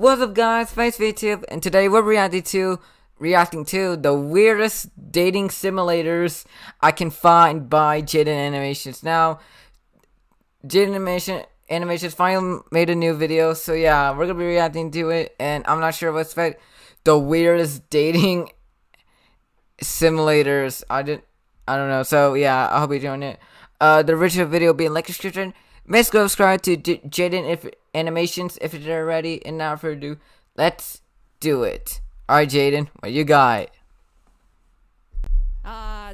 What's up, guys? Thanks for YouTube, and today we're reacting to the weirdest dating simulators I can find by Jaden Animations. Now, Jaden Animations finally made a new video, so yeah, we're gonna be reacting to it, and I'm not sure what's the weirdest dating simulators. I don't know. So yeah, I hope you're doing it. The original video will be in link description. Make sure to subscribe to Jaden Animations if you're already. And now, further ado, let's do it. Alright, Jaden, what you got?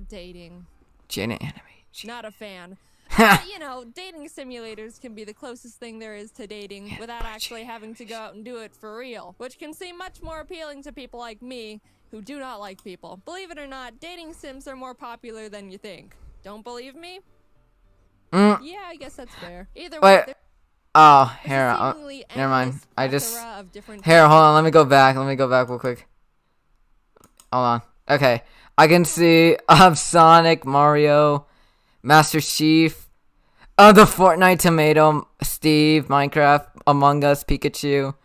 Dating. Jaden Animations. Not a fan. You know, dating simulators can be the closest thing there is to dating without actually having to go out and do it for real, which can seem much more appealing to people like me who do not like people. Believe it or not, dating sims are more popular than you think. Don't believe me? Yeah, I guess that's fair. Either way, here, never mind. Here, hold on. Let me go back real quick. Hold on. Okay, I can see Sonic, Mario, Master Chief, the Fortnite Tomato, Steve, Minecraft, Among Us, Pikachu.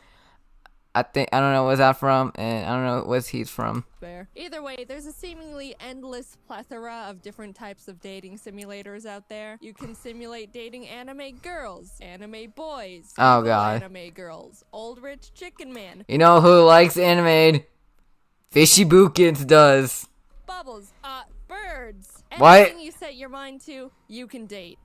I don't know what's that from, and I don't know what's he's from. Fair. Either way, there's a seemingly endless plethora of different types of dating simulators out there. You can simulate dating anime girls, anime boys, oh god, anime girls, old rich chicken man. You know who likes anime? Fishy Bookins does. Bubbles, birds. What? Anything you set your mind to, you can date.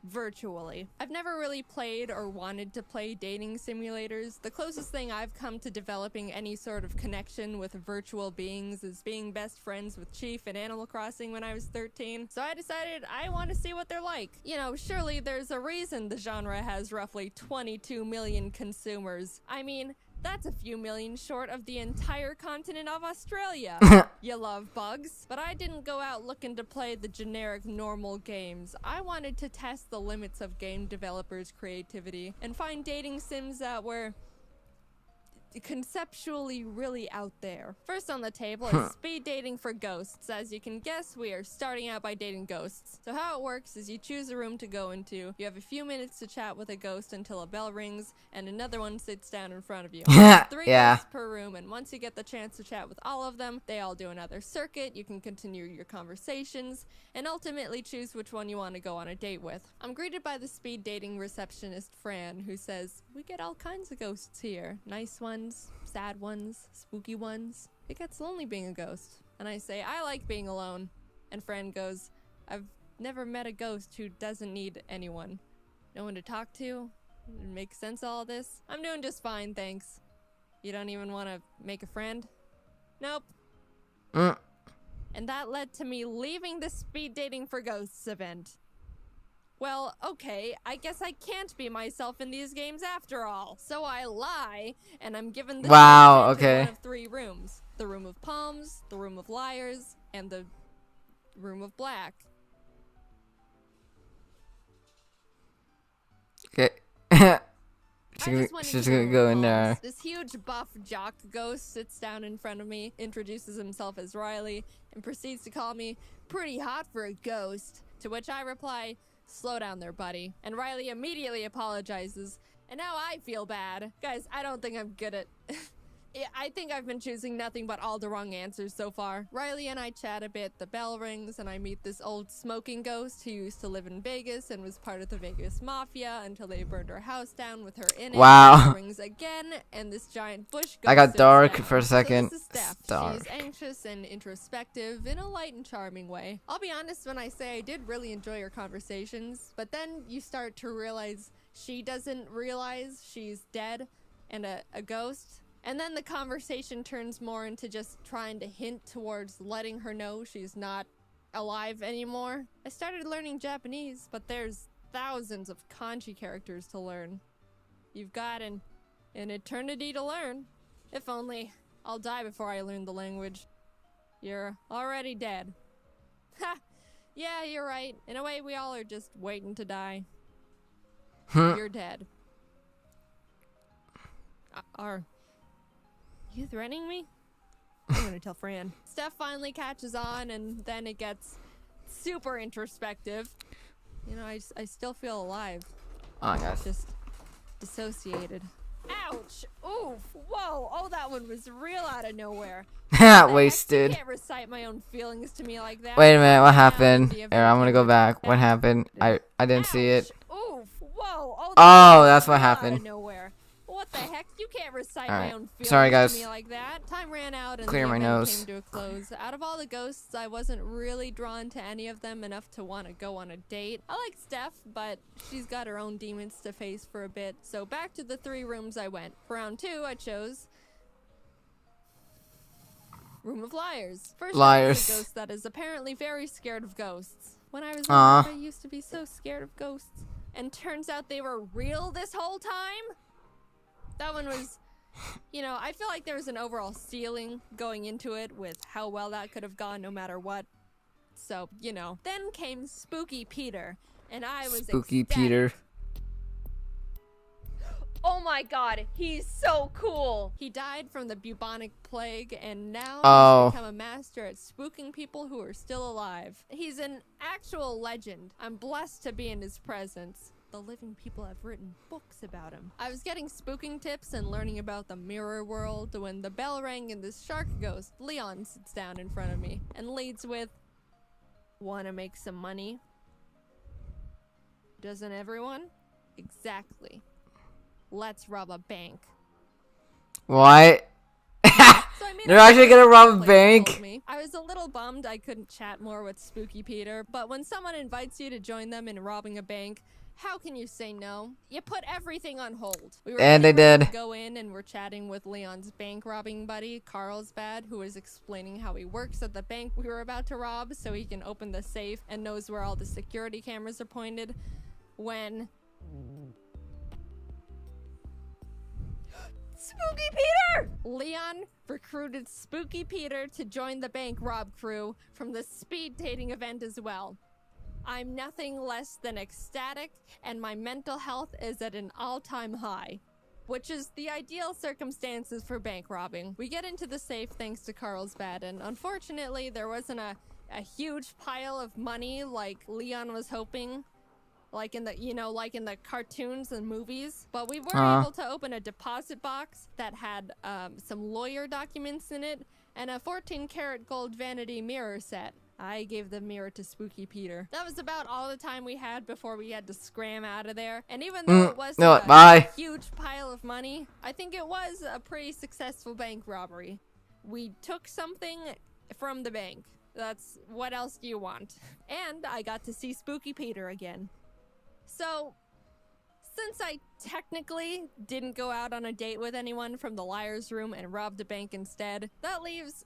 Virtually. I've never really played or wanted to play dating simulators. The closest thing I've come to developing any sort of connection with virtual beings is being best friends with Chief in Animal Crossing when I was 13. So I decided I want to see what they're like. You know, surely there's a reason the genre has roughly 22 million consumers. I mean, that's a few million short of the entire continent of Australia. You love bugs. But I didn't go out looking to play the generic normal games. I wanted to test the limits of game developers' creativity and find dating sims that were conceptually really out there. First on the table is speed dating for ghosts. As you can guess, we are starting out by dating ghosts. So how it works is you choose a room to go into, you have a few minutes to chat with a ghost until a bell rings and another one sits down in front of you. 3 ghosts per room, and once you get the chance to chat with all of them, they all do another circuit. You can continue your conversations and ultimately choose which one you want to go on a date with. I'm greeted by the speed dating receptionist Fran, who says, "We get all kinds of ghosts here. Nice ones, sad ones, spooky ones. It gets lonely being a ghost." And I say, "I like being alone." And Fran goes, "I've never met a ghost who doesn't need anyone. No one to talk to. It makes sense all of this. I'm doing just fine, thanks. You don't even want to make a friend?" Nope. And that led to me leaving the speed dating for ghosts event. Well, okay, I guess I can't be myself in these games after all. So I lie, and I'm given the one of 3 rooms. The room of palms, the room of liars, and the room of black. Okay. She's gonna go in there. This huge buff jock ghost sits down in front of me, introduces himself as Riley, and proceeds to call me pretty hot for a ghost. To which I reply, "Slow down there, buddy." And Riley immediately apologizes, and now I feel bad. Guys, I don't think I'm good at... I think I've been choosing nothing but all the wrong answers so far. Riley and I chat a bit, the bell rings, and I meet this old smoking ghost who used to live in Vegas and was part of the Vegas Mafia until they burned her house down with her in it. Wow. Bell rings again, and this giant bush ghost I got dark down. for a second. So this is Steph. Dark. She's anxious and introspective in a light and charming way. I'll be honest when I say I did really enjoy our conversations, but then you start to realize she doesn't realize she's dead and a ghost. And then the conversation turns more into just trying to hint towards letting her know she's not alive anymore. I started learning Japanese, but there's thousands of kanji characters to learn. You've got an eternity to learn. If only I'll die before I learn the language. You're already dead. Ha! Yeah, you're right. In a way, we all are just waiting to die. You're dead. Are you threatening me? I'm gonna tell Fran. Steph finally catches on, and then it gets super introspective. You know, I still feel alive. Oh my gosh. Just dissociated. Ouch! Oof! Whoa! Oh, that one was real out of nowhere. Wasted. You can't recite my own feelings to me like that. Wait a minute, what happened? Here, I'm gonna go back. What happened? I didn't see it. Oof! Whoa! Oh, that's what happened. Out of nowhere. What the heck? You can't recite All right. my own feelings Sorry, guys. to me like that. Time ran out and Clear the my event nose. came to a close. Out of all the ghosts, I wasn't really drawn to any of them enough to want to go on a date. I like Steph, but she's got her own demons to face for a bit. So back to the 3 rooms I went. For round 2, I chose Room of Liars. First, Liars. a ghost that is apparently very scared of ghosts. When I was younger, I used to be so scared of ghosts. And turns out they were real this whole time? That one was, you know, I feel like there was an overall ceiling going into it with how well that could have gone no matter what. So, you know. Then came Spooky Peter, and I was Spooky ecstatic. Peter. Oh my god, he's so cool! He died from the bubonic plague, and now he's become a master at spooking people who are still alive. He's an actual legend. I'm blessed to be in his presence. The living people have written books about him. I was getting spooking tips and learning about the mirror world when the bell rang and this shark ghost, Leon, sits down in front of me and leads with, "Wanna make some money? Doesn't everyone? Exactly. Let's rob a bank." What? So they're actually gonna rob a bank? I was a little bummed I couldn't chat more with Spooky Peter, but when someone invites you to join them in robbing a bank, how can you say no? You put everything on hold. We were and they did. Go in and we're chatting with Leon's bank robbing buddy, Carlsbad, who was explaining how he works at the bank we were about to rob so he can open the safe and knows where all the security cameras are pointed. When Spooky Peter! Leon recruited Spooky Peter to join the bank rob crew from the speed dating event as well. I'm nothing less than ecstatic, and my mental health is at an all-time high, which is the ideal circumstances for bank robbing. We get into the safe thanks to Carlsbad, and unfortunately there wasn't a huge pile of money like Leon was hoping. Like in the, you know, like in the cartoons and movies. But we were able to open a deposit box that had some lawyer documents in it and a 14-karat gold vanity mirror set. I gave the mirror to Spooky Peter. That was about all the time we had before we had to scram out of there. And even though it was a huge pile of money, I think it was a pretty successful bank robbery. We took something from the bank. That's what else do you want? And I got to see Spooky Peter again. So, since I technically didn't go out on a date with anyone from the liar's room and robbed a bank instead, that leaves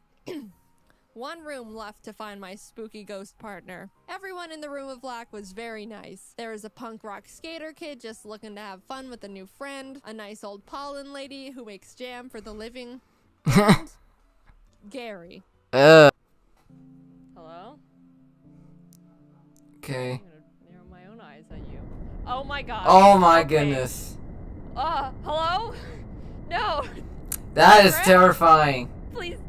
one room left to find my spooky ghost partner. Everyone in the room of black was very nice. There was a punk rock skater kid just looking to have fun with a new friend, a nice old pollen lady who makes jam for the living, and Gary. Hello? Okay. Oh my god. Oh my goodness. Hello? No. That is terrifying. Please.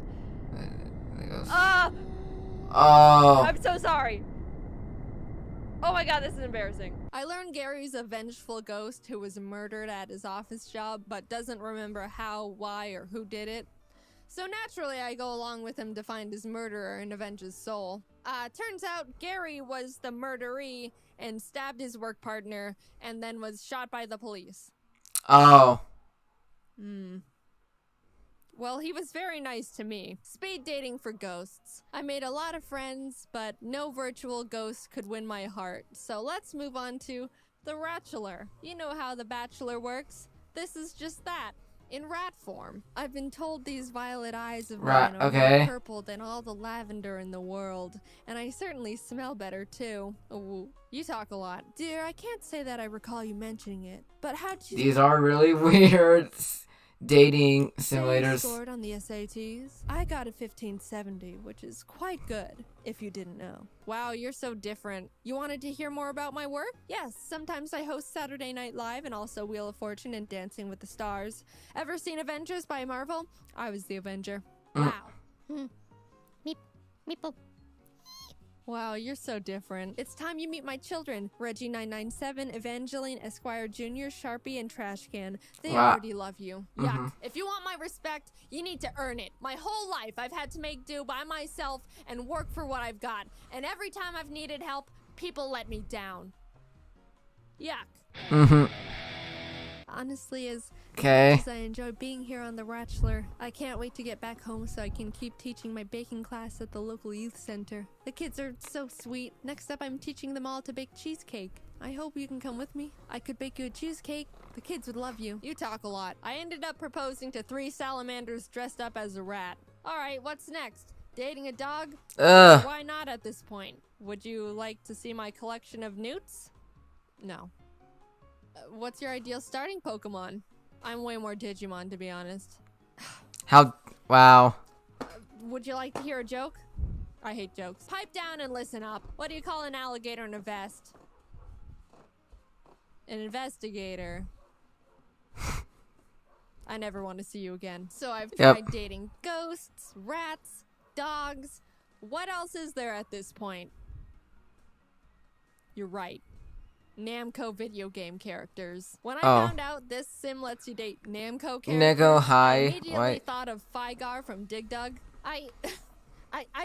Oh. I'm so sorry. Oh my god, this is embarrassing. I learned Gary's a vengeful ghost who was murdered at his office job, but doesn't remember how, why, or who did it. So naturally, I go along with him to find his murderer and avenge his soul. Turns out Gary was the murderee and stabbed his work partner and then was shot by the police. Oh. Well, he was very nice to me. Speed dating for ghosts. I made a lot of friends, but no virtual ghost could win my heart. So let's move on to the Bachelor. You know how the Bachelor works. This is just that. In rat form. I've been told these violet eyes of mine are more purple than all the lavender in the world, and I certainly smell better too. Ooh, you talk a lot. Dear, I can't say that I recall you mentioning it, but how'd you— These are really weird dating simulators. Scored on the SATs? I got a 1570, which is quite good, if you didn't know. Wow, you're so different. You wanted to hear more about my work? Yes, sometimes I host Saturday Night Live and also Wheel of Fortune and Dancing with the Stars. Ever seen Avengers by Marvel? I was the Avenger. Wow. Meep. Meeple. Wow, you're so different. It's time you meet my children. Reggie997, Evangeline, Esquire Jr., Sharpie, and Trashcan. They already love you. Yuck. If you want my respect, you need to earn it. My whole life, I've had to make do by myself and work for what I've got. And every time I've needed help, people let me down. Yuck. Honestly, as much as I enjoy being here on The Bachelor, I can't wait to get back home so I can keep teaching my baking class at the local youth center. The kids are so sweet. Next up, I'm teaching them all to bake cheesecake. I hope you can come with me. I could bake you a cheesecake. The kids would love you. You talk a lot. I ended up proposing to 3 salamanders dressed up as a rat. Alright, what's next? Dating a dog? Why not at this point? Would you like to see my collection of newts? No. What's your ideal starting Pokemon? I'm way more Digimon, to be honest. Wow. Would you like to hear a joke? I hate jokes. Pipe down and listen up. What do you call an alligator in a vest? An investigator. I never want to see you again. So I've tried dating ghosts, rats, dogs. What else is there at this point? You're right. Namco video game characters. When I found out this sim lets you date Namco characters, I immediately thought of Fygar from Dig Dug. I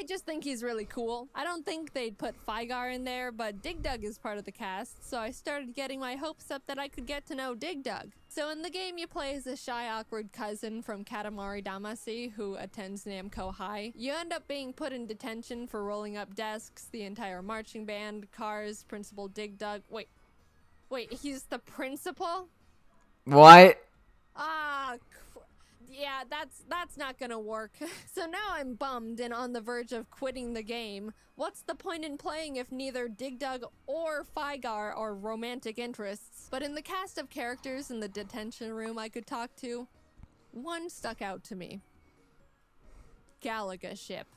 just think he's really cool. I don't think they'd put Fygar in there, but Dig Dug is part of the cast, so I started getting my hopes up that I could get to know Dig Dug. So in the game, you play as a shy, awkward cousin from Katamari Damacy who attends Namco High. You end up being put in detention for rolling up desks, the entire marching band, cars, Principal Dig Dug. Wait, he's the principal? What? Yeah, that's not gonna work. So now I'm bummed and on the verge of quitting the game. What's the point in playing if neither Dig Dug or Fygar are romantic interests? But in the cast of characters in the detention room I could talk to, one stuck out to me. Galaga Ship.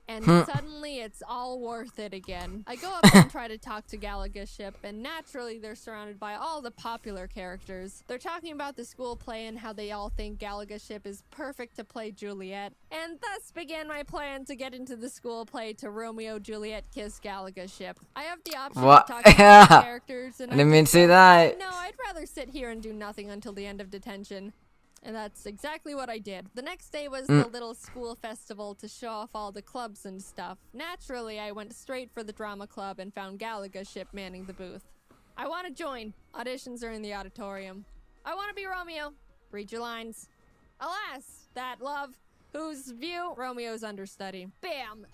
And suddenly it's all worth it again. I go up and try to talk to Galaga Ship, and naturally they're surrounded by all the popular characters. They're talking about the school play and how they all think Galaga Ship is perfect to play Juliet. And thus began my plan to get into the school play to Romeo Juliet kiss Galaga Ship. I have the option to talk to the characters, and I didn't mean to say that. No, I'd rather sit here and do nothing until the end of detention. And that's exactly what I did. The next day was the little school festival to show off all the clubs and stuff. Naturally, I went straight for the drama club and found Galaga Ship manning the booth. I want to join. Auditions are in the auditorium. I want to be Romeo. Read your lines. Alas, that love, whose view Romeo's understudy. Bam!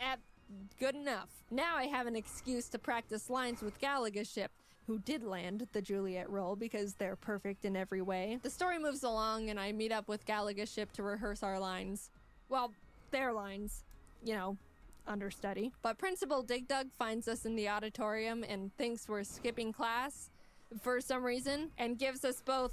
Good enough. Now I have an excuse to practice lines with Galaga Ship, who did land the Juliet role because they're perfect in every way. The story moves along and I meet up with Galaga Ship to rehearse our lines. Well, their lines. You know, understudy. But Principal Dig Dug finds us in the auditorium and thinks we're skipping class for some reason and gives us both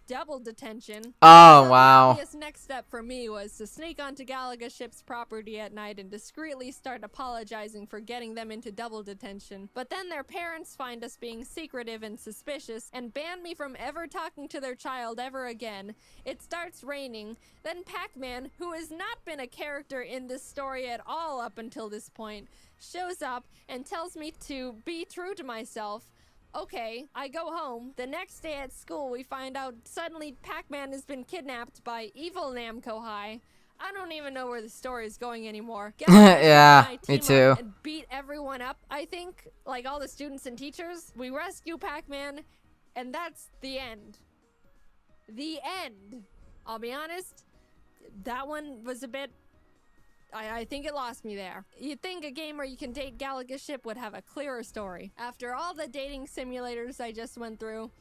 double detention. Oh, so wow. The obvious next step for me was to sneak onto Galaga Ship's property at night and discreetly start apologizing for getting them into double detention. But then their parents find us being secretive and suspicious and ban me from ever talking to their child ever again. It starts raining. Then Pac-Man, who has not been a character in this story at all up until this point, shows up and tells me to be true to myself. Okay, I go home. The next day at school, we find out suddenly Pac-Man has been kidnapped by evil Namco High. I don't even know where the story is going anymore. Yeah, me too. And beat everyone up, I think, like all the students and teachers. We rescue Pac-Man, and that's the end. The end. I'll be honest, that one was a bit... I think it lost me there. You'd think a game where you can date Galaga Ship would have a clearer story. After all the dating simulators I just went through,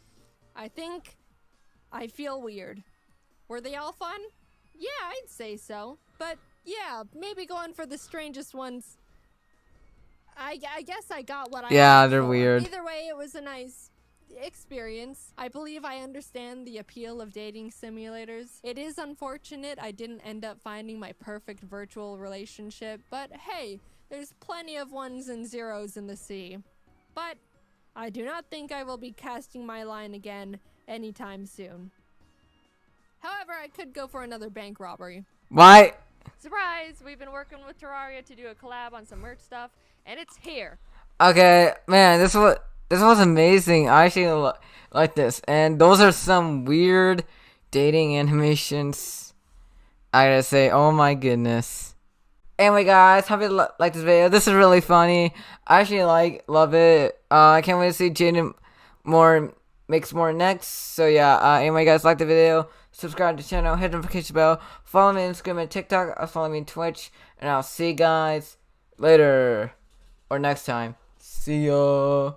I think I feel weird. Were they all fun? Yeah, I'd say so. But yeah, maybe going for the strangest ones. I guess I got what I Yeah, they're weird. Either way, it was a nice experience. I believe I understand the appeal of dating simulators. It is unfortunate I didn't end up finding my perfect virtual relationship, but hey, there's plenty of ones and zeros in the sea. But I do not think I will be casting my line again anytime soon. However, I could go for another bank robbery. Why? Surprise! We've been working with Terraria to do a collab on some merch stuff, and it's here. Okay, man, this was amazing. I actually like this, and those are some weird dating animations. I gotta say, oh my goodness. Anyway, guys, hope you like this video. This is really funny. I actually love it. I can't wait to see Jaden makes more next. So yeah. Anyway, guys, like the video, subscribe to the channel, hit the notification bell, follow me on Instagram and TikTok, follow me on Twitch, and I'll see you guys later or next time. See ya.